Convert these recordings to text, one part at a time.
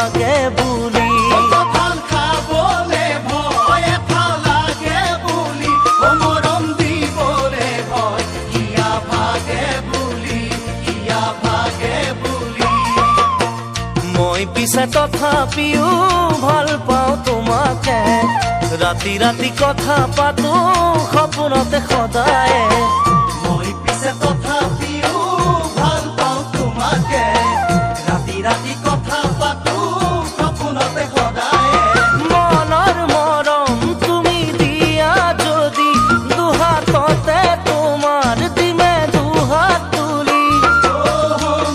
ভাগে বুলি মই পিছে তথাপিও ভাল পাওঁ তোমাকে ৰাতি ৰাতি কথা পাতো সপোনতে সদায় মই পিছে তথাপিও ভাল পাওঁ তোমাকে ৰাতি ৰাতি কথা পাতো সপোনতে সদায় মনৰ মৰম তুমি দিয়া যদি দুহাততে তোমাৰ দিমে দুহাত তুলি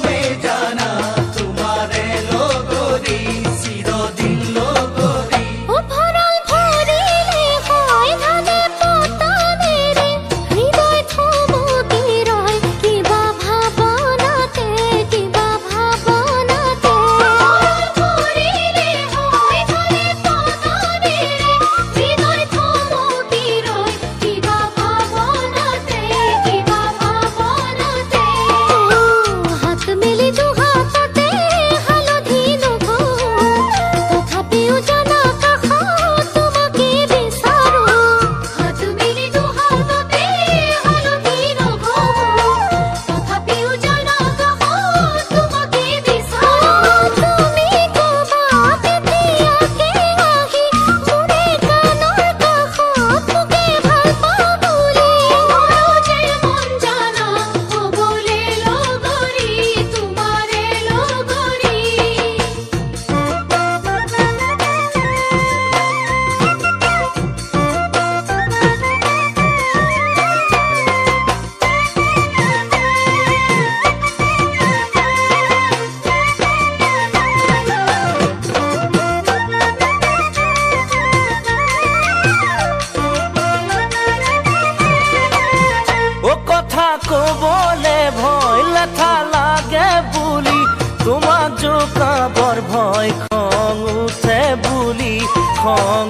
মে জানা তোমাৰে লগৰী চিৰদিন লগৰী ভৰল ভৰিলে হয় ধানে পতানেৰে হৃদয় থমকি ৰয় কিবা ভাৱনাতে ভৰিলে হয় ধানে পতানেৰে হৃদয় থমকি ৰয় কিবা ভাৱনাতে হাত মেলি দুহাততে হালধি নঘহো তথাপিও জানা কাষত তোমাকে বিচাৰো হাত মেলি দুহাততে হালধি নঘহো তথাপিও জানা কাষত তোমাকে বিচাৰো তুমি ক'বা কেতিয়াকে আহি মোৰে কাণৰ কাষত মোকে ভাল পাওঁ বুলি মোৰো যে মন জানা হ'বলে লগৰী তোমাৰে লগৰী ও কথা কবলে ভয় লেঠা লাগে বুলি তোমাক জোকাবৰ ভয় খং